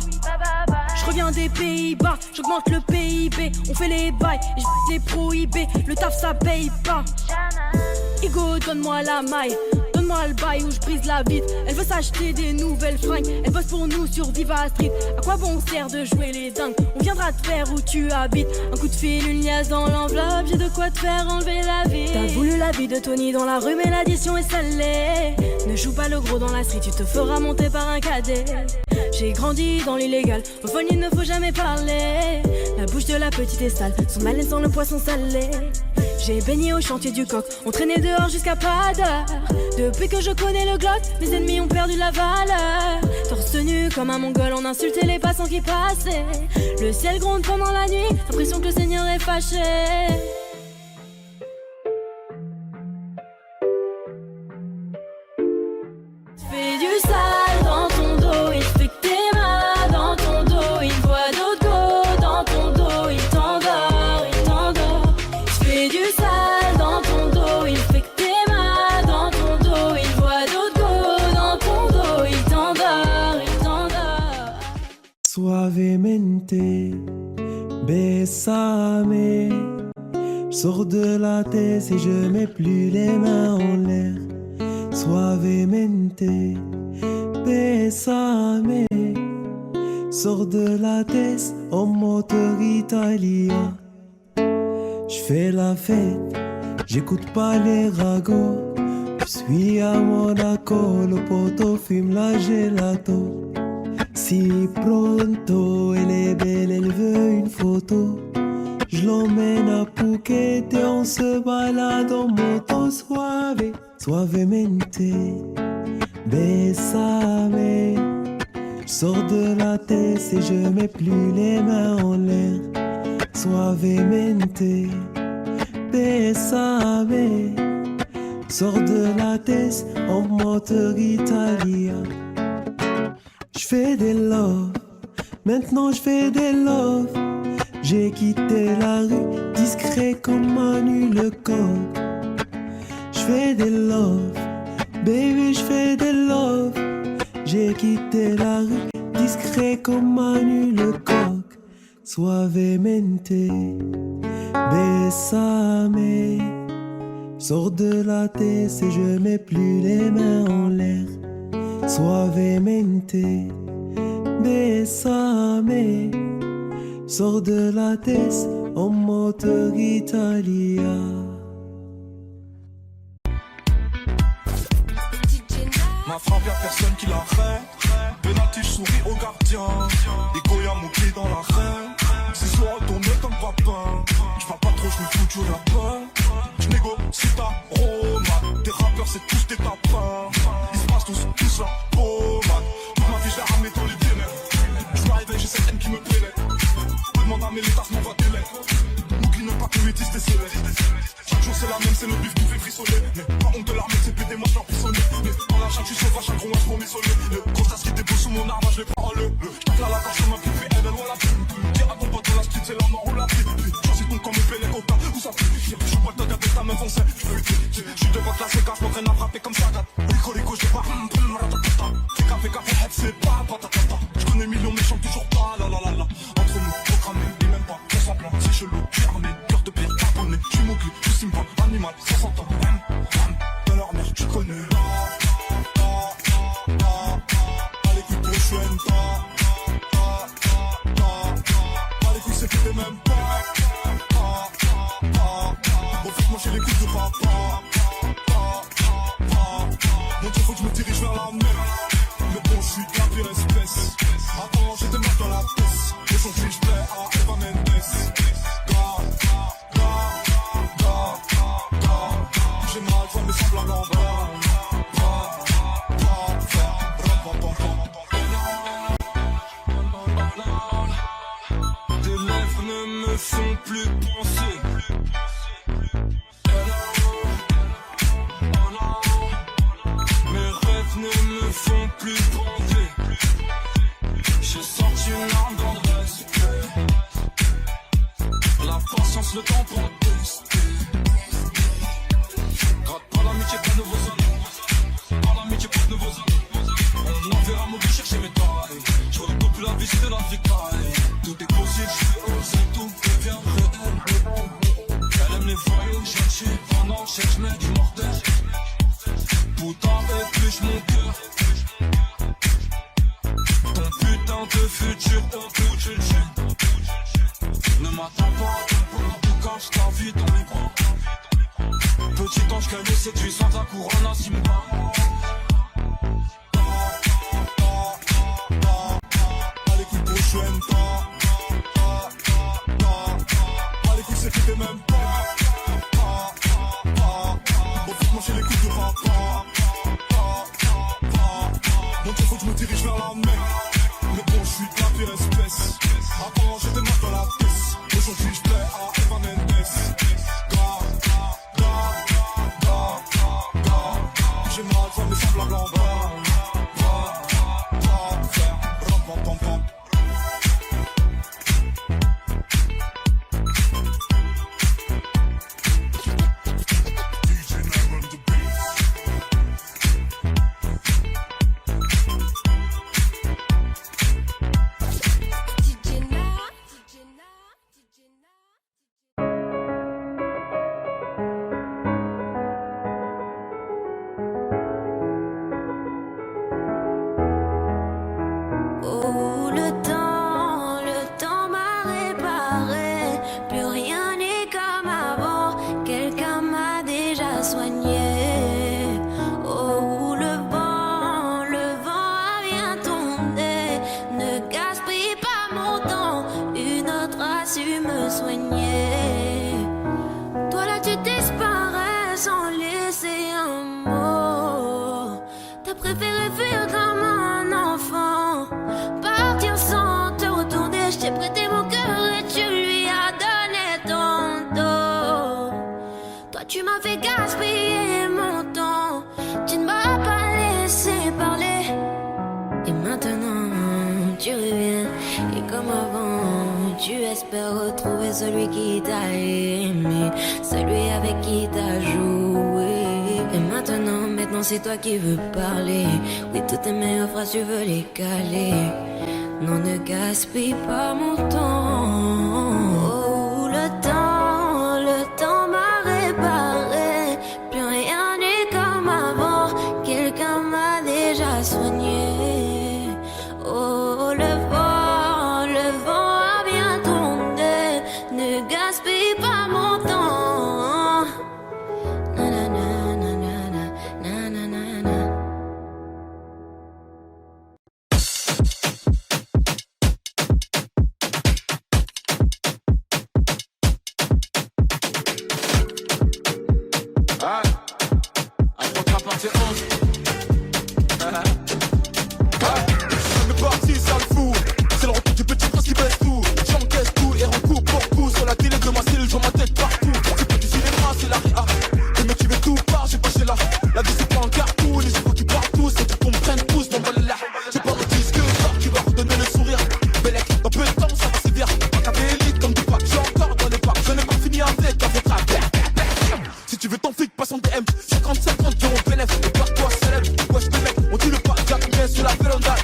Je reviens des Pays-Bas, j'augmente le PIB. On fait les bails et je les prohibés. Le taf ça paye pas. Ego, donne-moi la maille, donne-moi le bail où je brise la vitre. Elle veut s'acheter des nouvelles fringues, elle bosse pour nous sur Viva Street. À quoi bon sert de jouer les dingues? On viendra te faire où tu habites. Un coup de fil, une liasse dans l'enveloppe, j'ai de quoi te faire enlever la vie. T'as voulu la vie de Tony dans la rue mais l'addition est salée. Ne joue pas le gros dans la street, tu te feras monter par un cadet. J'ai grandi dans l'illégal, au fond il ne faut jamais parler. La bouche de la petite est sale, son haleine sent le poisson salé. J'ai baigné au chantier du coq, on traînait dehors jusqu'à pas d'heure. Depuis que je connais le Glock, mes ennemis ont perdu la valeur. Torse nu comme un mongol, on insultait les passants qui passaient. Le ciel gronde pendant la nuit, l'impression que le Seigneur est fâché. Fais du sale dans ton dos, il fait que t'es mal dans ton dos. Il voit d'autres go dans ton dos, il t'endort, il t'endort. Fais du sale dans ton dos, il fait que t'es mal dans ton dos. Il voit d'autres go dans ton dos, il t'endort, il t'endort. Suavemente, besame. Sors de la tête et je mets plus les mains en l'air. Suavemente, besame. Sors de la tête en moteur italien. J'fais la fête, j'écoute pas les ragots. J'suis à Monaco, le poteau fume la gelato. Si pronto, elle est belle, elle veut une photo. Je l'emmène à Phuket et on se balade en moto. Suave, suavemente, besame. J'sors de la tête et je mets plus les mains en l'air. Suavemente, besame. Sors de la tête en moteur italien. J'fais des love, maintenant j'fais des love. J'ai quitté la rue, discret comme Manu le coq. J'fais des love, baby j'fais des love. J'ai quitté la rue, discret comme Manu le coq. Suavemente, besame. Sors de la tête et je mets plus les mains en l'air. Suavemente, besame. Sors de la tête en moteur italien. Ma frappe y'a personne qui l'arrête. Penalty j'souris au gardien. Et Goya mon pied dans l'arène. C'est soit retourné comme papin. J'parle pas trop, j'me fous du lapin. J'négocie ta romane. Tes rappeurs c'est tous des tapins. Ils se passent tous la pommade. Toute ma vie j'l'ai ramené dans les ténèbres. J'me réveille, j'ai cette haine qui me pénètre. Demande à mes létas, m'envoie des lettres. N'oublie même pas que métis t'es célèbre. Chaque jour c'est la même, c'est le bif qui fait frissonner. Mais pas honte de l'armée, c'est pété, moi j'en frissonner. Mais dans la jungle, tu sauvage, un gros moi j'prends mes soleils. Le gros tas qui dépose sous mon arbre, je l'ai pas en le. J'tape là la gorge comme un pipi, elle ou la plume. Dis à ton pote dans la street, c'est la mort ou la vie. Choisis ton camp, me paie les coca, où ça fait. J'suis pas le temps avec ta main foncée. J'suis devant classe, les gars, j'm'entraîne à frapper comme ça. Rico, j'l'ai pas. Fais café, c'est pas patatata. J'connais millions, mais j'chante toujours pas, la la la la. Entre nous, programmé, et même pas, on semblant, c'est chelou, j'suis armé, cœur de pierre, carbonné, j'suis mowgli, j'suis Simba, animal, 60 ans, de leur mère, tu connais. Allez, écoute, je suis un allez, écoute, c'est que t'es même pas. n'est plus bandé. J'ai sorti une arme dans le respect. La patience, le temps pour tester. Gratte pas l'amitié, pas de nouveaux amis. Pas l'amitié, pas de nouveaux amis. On enverra mon but chercher mes tailles. Je redonne plus la vie, c'est de la vicaille. Tout est possible, je suis osé, tout devient réel. Elle aime les voyous, chercher pendant, cherche mec du mortel. Putain, épluche mon cœur. Ton putain de futur au bout d'une chaîne. Ne m'attends pas, tout cache ta vie dans les bras. Petit ange qu'elle me séduit sans ta couronne à Simba. Pas les couilles pour je n'aime pas. Pas les couilles c'est que t'es même pas. Bon faut manger les couilles de papa. Donc il faut que je me dirige vers la mer. Mais bon je suis de la pire espèce. Avant j'étais mal dans la pièce. Aujourd'hui je plais à Eva Mendes. J'ai mal, ça me semble en bas. Faire ram pam pam pam. DJ Name on the beat. Oh, le temps m'a réparé. Plus rien n'est comme avant. Quelqu'un m'a déjà soigné. Oh, le vent a bien tourné. Ne gaspille pas mon temps. Une autre a su me soigner. Toi là, tu disparais sans laisser un mot. T'as préféré fuir comme un enfant. Partir sans te retourner, je t'ai prêté mon cœur et tu lui as donné ton dos. Toi tu m'as fait gaspiller mon temps, tu ne m'as pas laissé parler. Et maintenant tu reviens, et comme avant, tu espères retrouver celui qui t'a aimé, celui avec qui t'as joué. Et maintenant c'est toi qui veux parler. Oui, toutes tes meilleures phrases tu veux les caler. Non, ne gaspille pas mon temps. Oh, le temps m'a réparé. Plus rien n'est comme avant. Quelqu'un m'a déjà soigné. Oh, le vent a bien tourné. Ne gaspille pas mon temps. Na na na na na na na na. C'est 11. On est parti, ça le fout. C'est le retour du petit prince qui baisse tout. J'encaisse tout et recoupe pour coup. Sur la télé de ma cellule, j'en ma tête partout. C'est pas du cinéma, c'est la réa. Et me tu veux tout part, j'ai pas chez là. La vie c'est pas un cartoon, les gens qui partent tous. Et tu comprennent tous, m'en balles là. J'ai pas un disque d'or qui va redonner le sourire. Bellec, dans peu de temps, ça va sévir. Pas qu'à élite comme du pack, j'ai encore dans les packs. Je n'ai pas fini avec un votre affaire. Si tu veux ton flic, passe en DM. 50-50 qui ont bénéf. Et par toi célèbre. Wesh les mecs, on dit le pas Jack mais sur la véranda.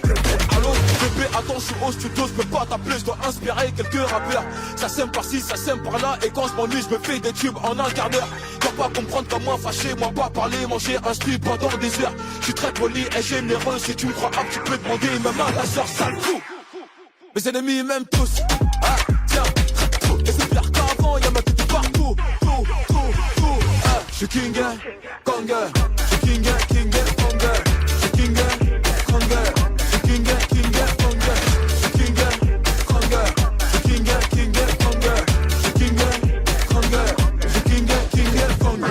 Allô, bébé, attends, je suis au studio, je peux pas t'appeler, je dois inspirer quelques rappeurs. Ça sème par-ci, ça sème par-là. Et quand je m'ennuie, je me fais des tubes en un quart d'heure. Dois pas comprendre qu'à moi fâché, moi pas parler, manger un strip pendant des heures. Je suis très poli et généreux. Si tu me crois up, tu peux demander même à la sœur, sale fou. Mes ennemis m'aiment tous. Ah, tiens, et c'est pire qu'avant, y'a ma tête partout. Je suis king, Kong, je suis king, Kong, je suis king, Kong, je suis king, Kong, je suis king, Kong, je suis king, Kong, je suis king, Kong, je suis king, Kong.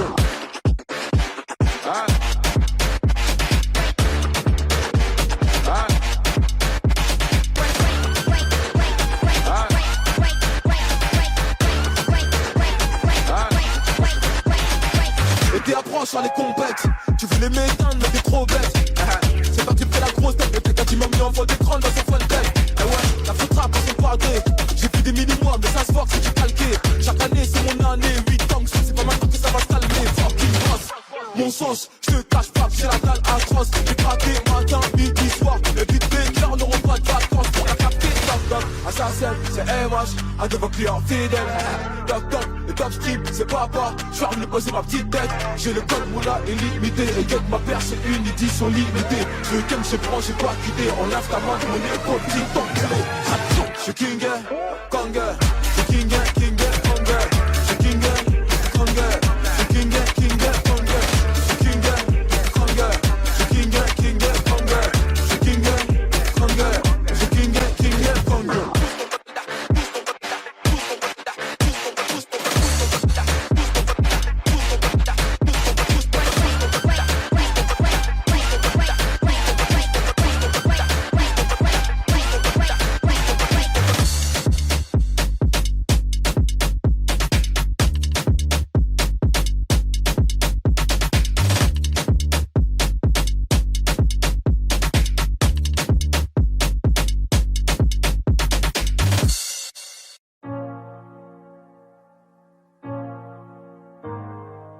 Et t'es approche sur les compètes. MH à de vos clients fidèles. Top top, le top strip, c'est papa. Je vais poser ma petite tête. J'ai le code moula illimité. Et que ma paire c'est une édition limitée. Le week-end je prends, j'ai pas quitté. On lave ta main de mon épaule, petit t'enculé. Je suis king, Kong. Je suis king, Kong. Je suis king, Kong. Je suis king, Kong. Je suis king, Kong. Je suis king, Kong. Je suis king, Kong. Je suis king, Kong.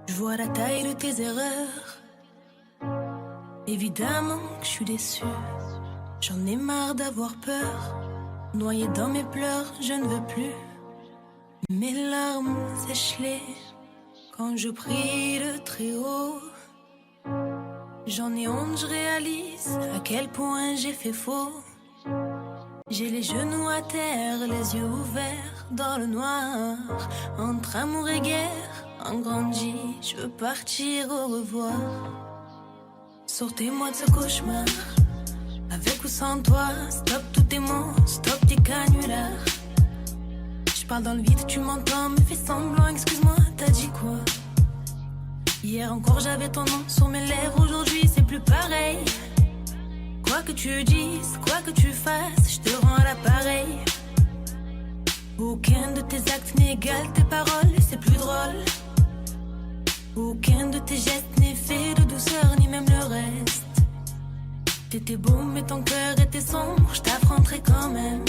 Je vois la taille de tes erreurs. Évidemment que je suis déçue. J'en ai marre d'avoir peur. Noyé dans mes pleurs, je ne veux plus. Mes larmes sèchent-les quand je prie le très haut. J'en ai honte, je réalise à quel point j'ai fait faux. J'ai les genoux à terre, les yeux ouverts dans le noir. Entre amour et guerre, en grandi, je veux partir au revoir. Sortez-moi de ce cauchemar, avec ou sans toi. Stop tous tes mots, stop tes canulars. Je parle dans le vide, tu m'entends, me fais semblant, excuse-moi, t'as dit quoi? Hier encore j'avais ton nom sur mes lèvres, aujourd'hui c'est plus pareil. Quoi que tu dises, quoi que tu fasses, je te rends l'appareil. Aucun de tes actes n'égale tes paroles, c'est plus drôle. Aucun de tes gestes n'est fait de douceur, ni même le reste. T'étais beau mais ton cœur était sombre, je t'affronterai quand même.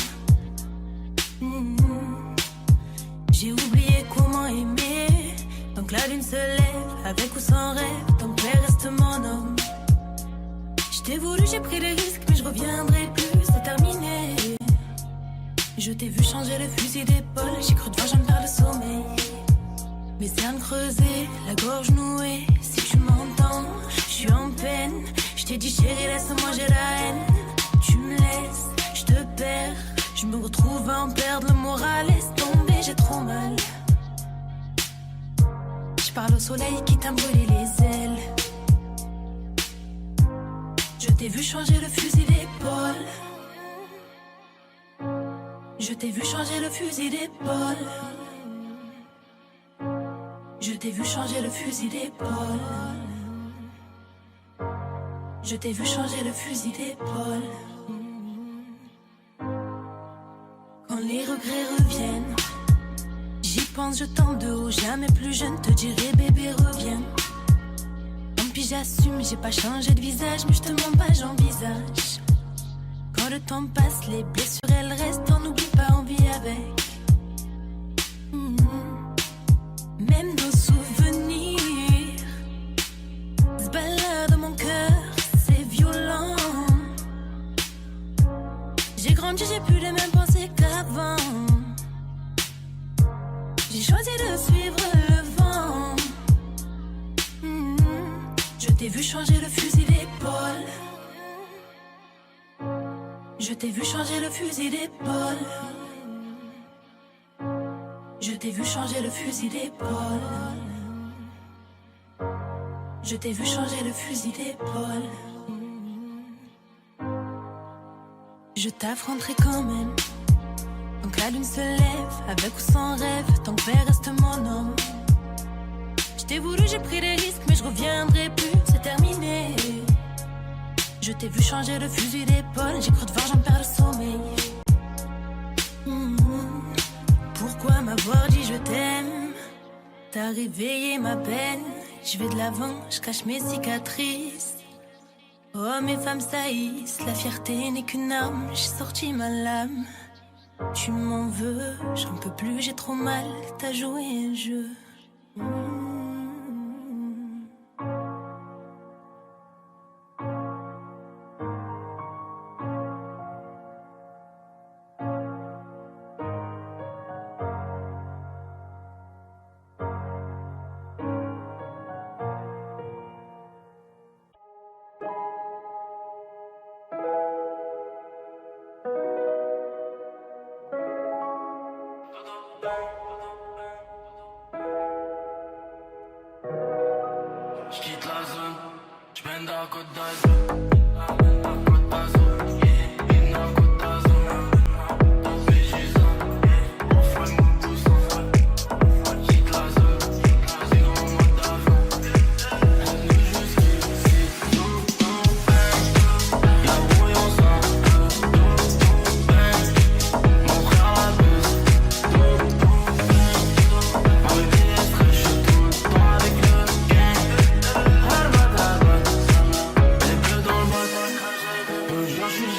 J'ai oublié comment aimer. Donc la lune se lève, avec ou sans rêve, ton père reste mon homme. Je t'ai voulu, j'ai pris des risques, mais je reviendrai plus, c'est terminé. Je t'ai vu changer le fusil d'épaule, j'ai cru devoir jamais perdre le sommeil. Mes cernes creusées, la gorge nouée, si tu m'entends, je suis en peine. Je t'ai dit chérie, laisse-moi, j'ai la haine. Tu me laisses, je te perds, je me retrouve à en perdre le moral. Laisse tomber, j'ai trop mal. Je parle au soleil qui t'a brûlé les ailes. Je t'ai vu changer le fusil d'épaule. Je t'ai vu changer le fusil d'épaule. Je t'ai vu changer le fusil d'épaule. Je t'ai vu changer le fusil d'épaule. Quand les regrets reviennent, j'y pense, je tente de haut, jamais plus jeune, te dirai bébé reviens. Tant pis j'assume, j'ai pas changé de visage, mais je te mens pas, j'envisage. Quand le temps passe, les blessures elles restent, on n'oublie pas, on vit avec. Même nos souvenirs se baladent dans mon cœur, c'est violent. J'ai grandi, j'ai plus les mêmes pensées qu'avant. J'ai choisi de suivre le vent. Je t'ai vu changer le fusil d'épaule. Je t'ai vu changer le fusil d'épaule. Je t'ai vu changer le fusil d'épaule. Je t'ai vu changer le fusil d'épaule. Je t'affronterai quand même. Donc la lune se lève, avec ou sans rêve, ton père reste mon homme. Je t'ai voulu, j'ai pris des risques, mais je reviendrai plus, c'est terminé. Je t'ai vu changer le fusil d'épaule, j'ai cru devoir, j'en perds le sommeil. Pourquoi m'avoir dit je t'aime? T'as réveillé ma peine. Je vais de l'avant, je cache mes cicatrices. Oh mes femmes saillissent, la fierté n'est qu'une arme. J'ai sorti ma lame. Tu m'en veux, j'en peux plus, j'ai trop mal. T'as joué un jeu.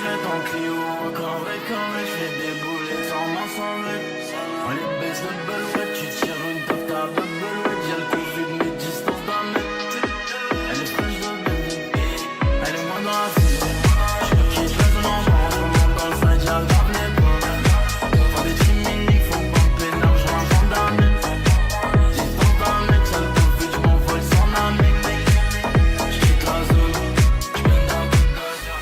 je vais dans Clio, encore avec je fais des boulets sans m'assembler. On les baisse de belouette, tu tires une top ta belouette. Y'a le Covid, mes distances d'un mètre. Elle est fraîche de bébé, elle est moins dans la fille. Je quitte la zone en bas, je monte dans le side, y'a grave les points. Faut des chimiques, faut pomper l'argent avant d'amener. Distance d'un mec, ça le Covid, je m'envole sans amener. Je quitte la zone, je viens d'un coup d'azur.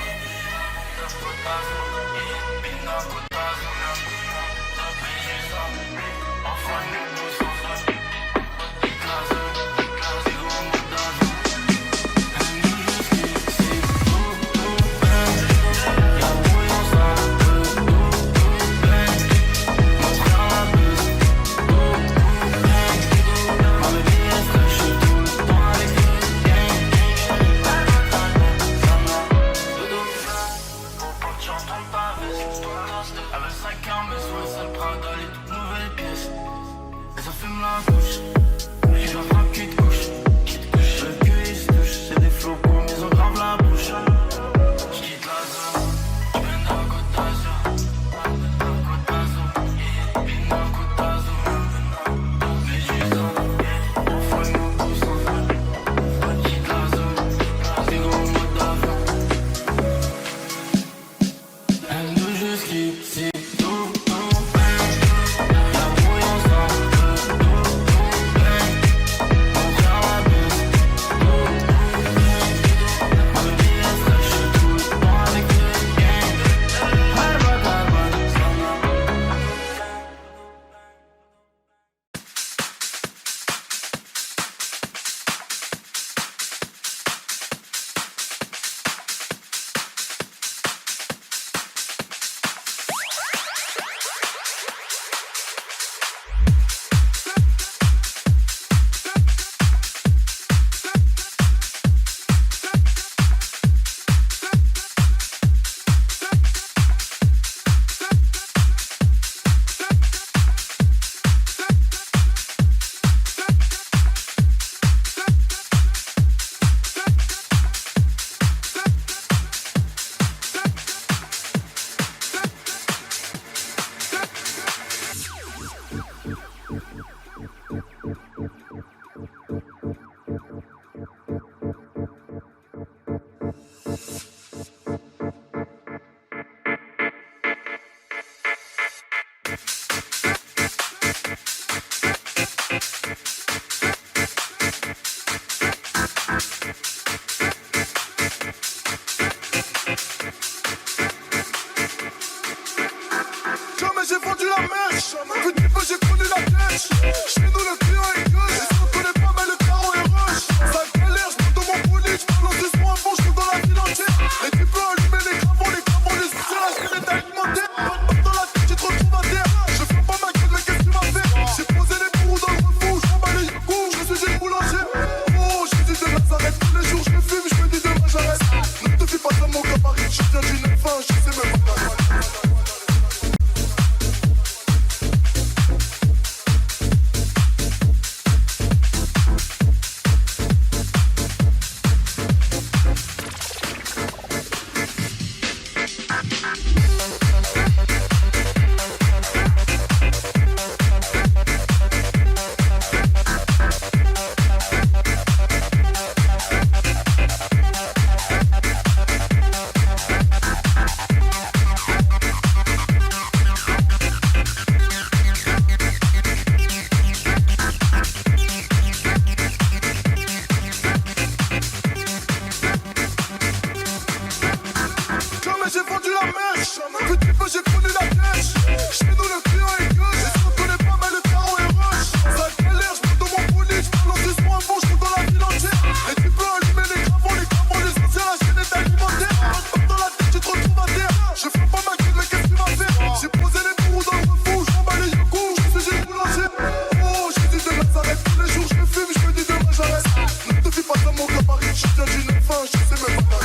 Jamais j'ai vendu la mèche, petit peu j'ai connu la dèche. Chez nous le client est gauche, et si on connaît pas mais le carreau est rush. Ça galère, je monte dans mon bolide, je balance des soins avant, je dans la ville entière. Et tu peux allumer les cravons, les soutiens, la chaîne est alimentaire. Dans la tête, tu te retrouves à terre. Je fais pas ma gueule, mais qu'est-ce que tu vas faire? J'ai posé les bourreaux dans le refuge, je m'en bats les coups, je suis une boulanger. Oh, Jésus de Nazareth, tous les jours je me fume, je me dis demain j'arrête. Ne te fie pas dans mon gabarit, je viens d'une fin, je sais même pas. J'ai vendu la mèche, petit peu j'ai connu la dèche. Chez nous le client est gauche, et si on connaît pas mais le carreau est rush. Ça galère, je monte dans mon bolide, je balance des soins avant, je dans la ville entière. Et tu peux allumer les cravons, les anciens, la chaîne est alimentaire. Dans la tête, tu te retrouves à terre. Je fais pas ma gueule, mais qu'est-ce que tu vas faire? J'ai posé les bourreaux dans le refuge, je m'en bats les coups, je suis une boulanger. Oh, Jésus de Nazareth, tous les jours je me fume, je me dis demain j'arrête. Ne te fie pas dans mon gabarit, je viens d'une fin, je sais même pas.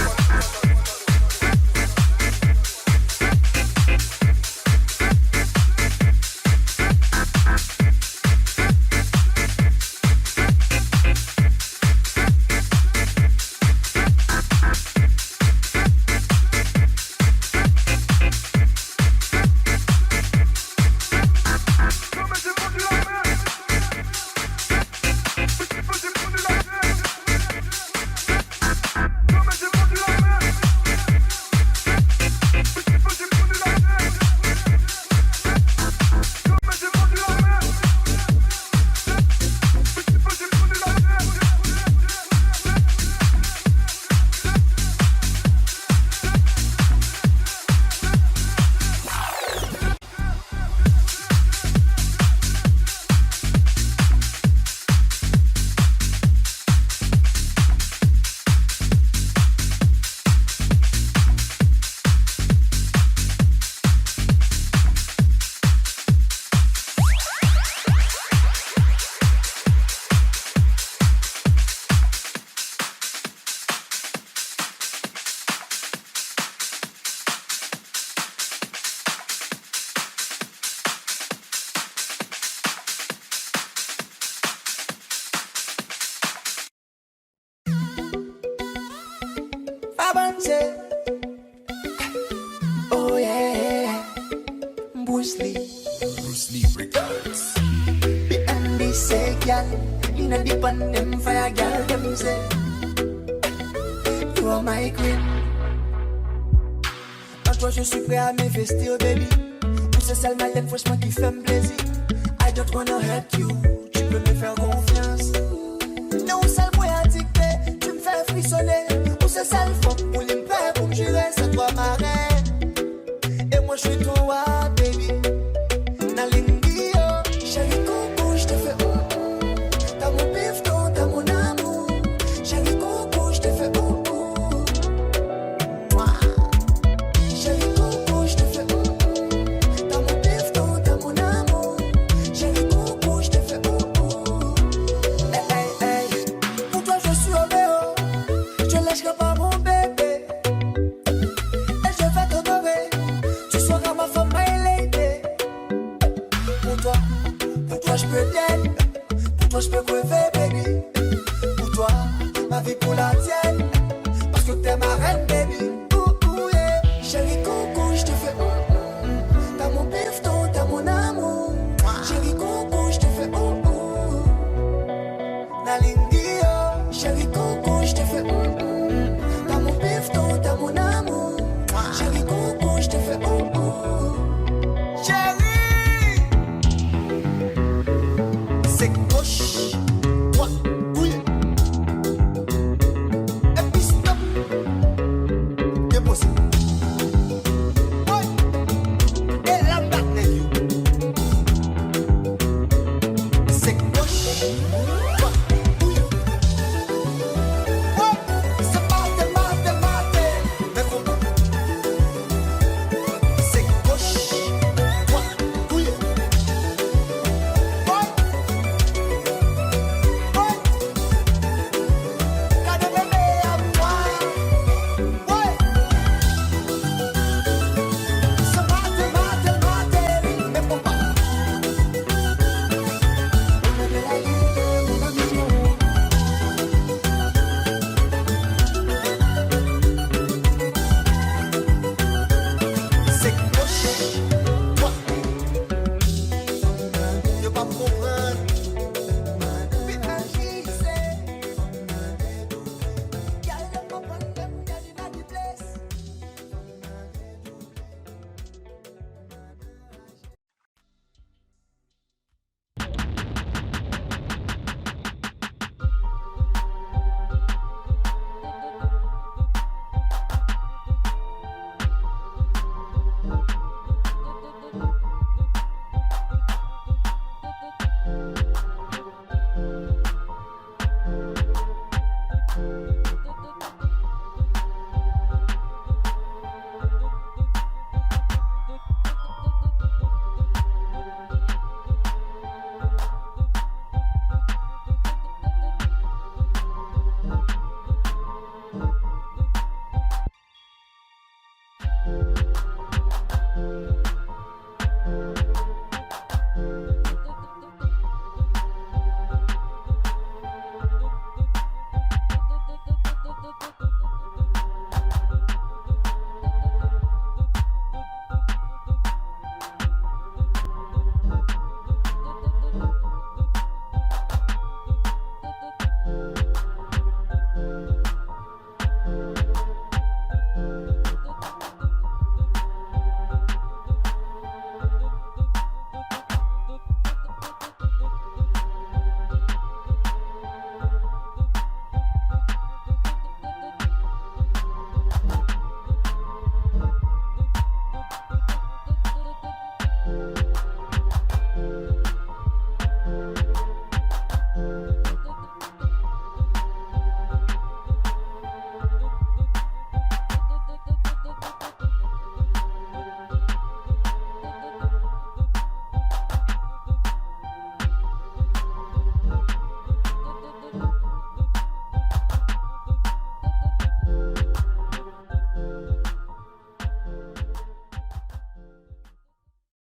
special. In a deep on them fire girl, them say you are my queen. En toi je suis prêt à m'investir, baby. Pour ce sale malin, franchement qui fait me plaisir. I don't wanna hurt you, tu peux me faire confiance. Non, sale moi addicté, tu me fais frissonner. Pour ce sale fuck, pour les pères, pour me jurer, c'est toi ma reine. Et moi je suis toi, baby. Nalingio, chérie coco, je te fais t'as mon bifton, t'as mon amour. Chérie coco, je te fais chérie coco, je te fais t'as mon bifton, t'as mon amour. Chérie coco, je te fais hey, hey, hey. Pour toi je suis Roméo, je lâcherai pas mon bébé. Et je vais t'honorer, tu seras ma femme, my lady. Pour toi je peux t'aider. Pour toi je peux crever, baby. Pour toi, ma vie pour la tienne. Parce que t'es ma reine, baby. Yeah. Chérie coco, je te fais t'as mon bifton, t'as mon amour. Chérie coco, je te fais Nalindio. Chérie coco, je te fais t'as mon bifton, t'as mon amour. Chérie coco, je te fais